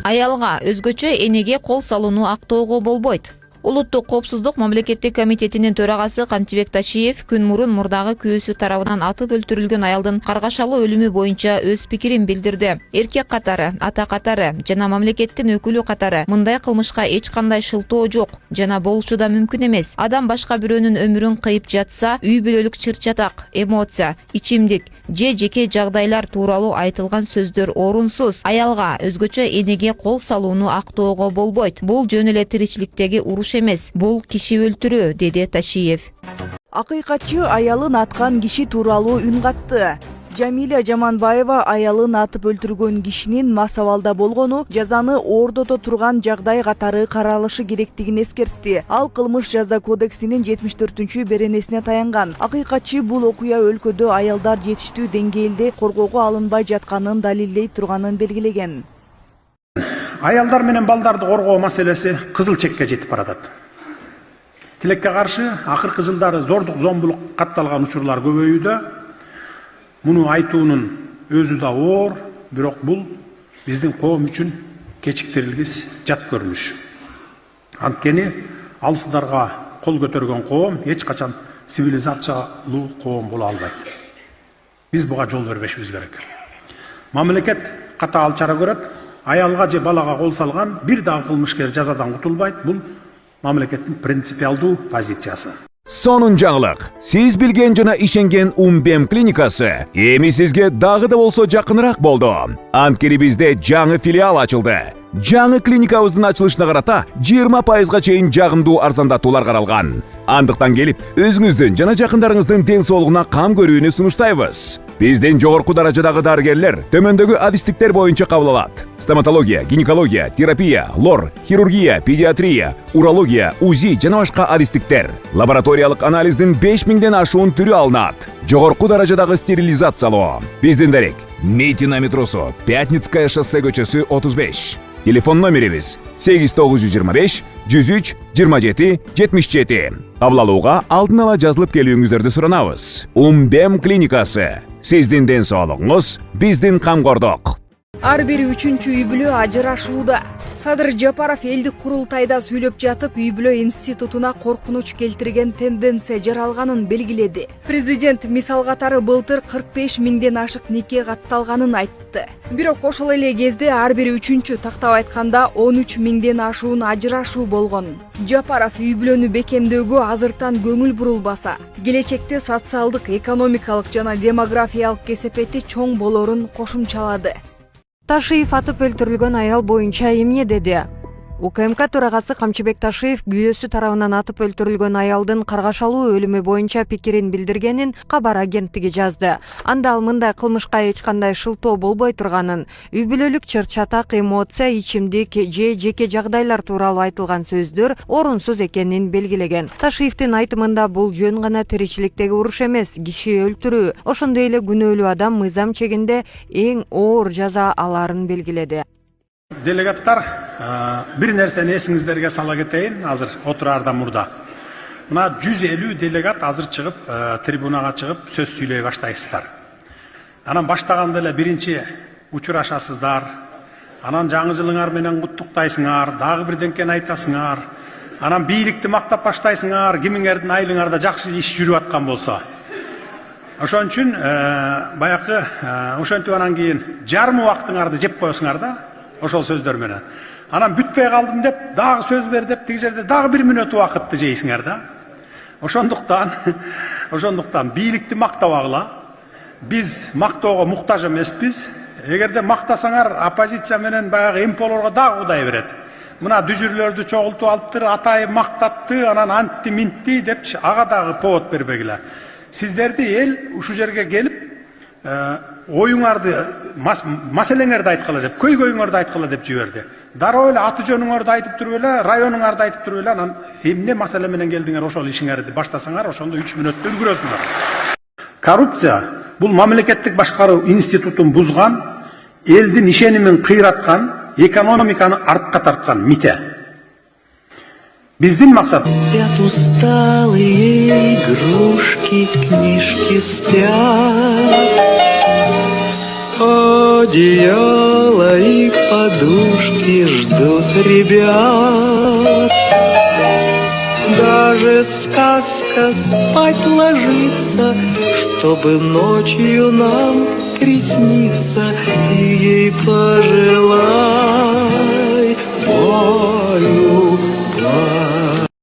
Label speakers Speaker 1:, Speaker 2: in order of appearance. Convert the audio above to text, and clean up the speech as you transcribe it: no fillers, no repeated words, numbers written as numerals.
Speaker 1: Аялга өзгөчө энеге кол салууну актоого болбойт. Улуттук коопсуздук мамлекеттик комитетинин төрагасы Камчыбек Ташиев күн мурун мурдагы күйөөсү тарабынан атып өлтүрүлгөн аялдын каргашалуу өлүмү боюнча өз пикирин билдирди. Эркек катары, ата катары жана мамлекеттин өкүлү катары мындай кылмышка эч кандай шылтоо жок жана болушу да мүмкүн эмес. Адам башка бирөөнүн өмүрүн кыйып жатса, үй бүлөлүк чыр-чатак, эмоция, ичимдик же жеке жагдайлар тууралуу айтылган сөздөр орунсуз. Аялга өзгөчө энеге кол салууну актоого болбойт. Бул жөн эле тиричиликтеги уруш эмес, бул киши өлтүрүү, деди Ташиев.
Speaker 2: Акыйкатчы аялын аткан киши тууралуу үн катты. Жамиля Жаманбаева аялын атып өлтүргөн кишинин мас абалда болгону, жазаны ордото турган жагдай катары каралышы керектигин эскертти. Ал кылмыш жаза кодексинин 74-беренесине таянган. Акыйкатчы бул окуя өлкөдө аялдар жетиштүү деңгээлде коргоого алынбай жатканын далилдей турганын белгилеген.
Speaker 3: Аялдар менен балдарды коргоо маселеси кызыл чекке жетип баратат. Тилекке каршы акыркы жылдары зордук зомбулук катталган учурлар көбөйүүдө. Муну айтуунун өзү да оор, бирок бул биздин коом үчүн кечиктирилгис жат көрүнүш. Анткени алсыздарга кол көтөргөн коом эч качан цивилизациялуу коом боло албайт. Биз буга жол бербешибиз керек. Мамлекет катаал чара көрөт. Аялга же балага кол салган бир дагы кылмышкер жазадан кутулбайт. Бул мамлекеттин принципиалдуу позициясы.
Speaker 4: Сонун жаңылык. Сиз билген жана ишенген Умбем клиникасы эми сизге дагы да болсо жакыныраак болду. Анткени бизде жаңы филиал ачылды. Жаңы клиникабыздын ачылышына карата 20%га чейин жагымдуу арзандатуулар каралган. Андыктан келип, өзүңүздүн жана жакындарыңыздын ден соолугуна кам көрүүнү сунуштайбыз. Биздин жогорку даражадагы дарыгерлер төмөндөгү адистиктер боюнча кабыл алат: стоматология, гинекология, терапия, лор, хирургия, педиатрия, урология, УЗИ жана башка адистиктер. Лабораториялык анализдин 5000ден ашуун түрү алынат. Жогорку даражадагы стерилизациялоо. Биздин дарек: Митина метросу, Пятницкая шоссе көчөсү 35. Телефон номерибиз 8925 103 27 77. Кабыл алууга алдын ала жазылып келүүңүздөрдү суранабыз. Умбем клиникасы. Сиздин ден соолугуңуз, биздин камкордук.
Speaker 5: Ар бир 3-чү үй бүлө ажырашууда. Садыр Жапаров элдик курултайда сүйлөп жатып, үй бүлө институтуна коркунуч келтирген тенденция жаралганын белгиледи. Президент мисал катары былтыр 45 миңден ашык нике катталганын айтты. Бирок ошол эле кезде ар бир 3-чү тактап айтканда 13 миңден ашуун ажырашуу болгон. Жапаров үй бүлөнү бекемдөөгө азыртан көңүл бурулбаса, келечекте социалдык, экономикалык жана демографиялык кесепети чоң болорун кошумчалады.
Speaker 6: Ташиев атып өлтүрүлгөн аял боюнча эмне деди? УКМК төрагасы Камчыбек Ташиев күйөөсү тарабынан атып өлтүрүлгөн аялдын каргашалуу өлүмү боюнча пикирин билдиргенин кабар агенттиги жазды. Анда ал мындай кылмышка эч кандай шылтоо болбой турганын, үй бүлөлүк чыр-чатак, эмоция, ичимдик же жеке жагдайлар тууралуу айтылган сөздөр орунсуз экенин белгилеген. Ташиевдин айтымында бул жөн гана тиричиликтеги уруш эмес, киши өлтүрүү. Ошондой эле күнөөлүү адам мыйзам чегинде эң оор жаза аларын белгиледи.
Speaker 3: Делегаттар, бир нерсени эсиңиздерге сала кетейин, азыр отураардан мурда. Мына 150 делегат азыр чыгып, трибунага чыгып сөз сүйлөй баштайсыздар. Анан баштаганда эле биринчи учурашасыздар. Анан жаңы жылыңар менен куттуктайсыңар, дагы бирденкени айтасыңар. Анан бийликти мактап баштайсыңар, кимиңердин айылыңарда жакшы иш жүрүп аткан болсо. Ошон үчүн баякы ошентип анан кийин жарым убактыңарды жеп коесуңар да. Ошол сөздөр менен. Анан бүтпөй калдым деп, дагы сөз бер деп, тиги жерде дагы 1 мүнөт убакытты жейсиңер да. Ошондуктан бийликти мактабагыла. Биз мактоого муктаж эмеспиз. Эгерде мактасаңар, оппозиция менен баягы эмполорго дагы кудай берет. Мына дүжүрлөрдү чогултуп алыптыр, атайы мактатты, анан антти минтти деп ага дагы повод бербегиле. Сиздерди эл ушу жерге келип оюңарды, маселеңерди айткыла деп, көйгөйүңөрдү айткыла деп жиберди. Дароо эле аты жөнүңөрдү айтып туруп эле, районуңарды айтып туруп эле, анан эмне маселе менен келдиңер, ошол ишиңерди баштасаңар, ошондо 3 мүнөттө үлгүрөсүңөр. Коррупция бул мамлекеттик башкаруу институтун бузган, элдин ишенимин кыйраткан, экономиканы артка тарткан мите. Биздин максат
Speaker 7: спят усталые игрушки, книжки спят, одеяло и подушки ребят. Даже сказка спать ложится, чтобы ночью нам присниться. Ты ей пожелай, ой,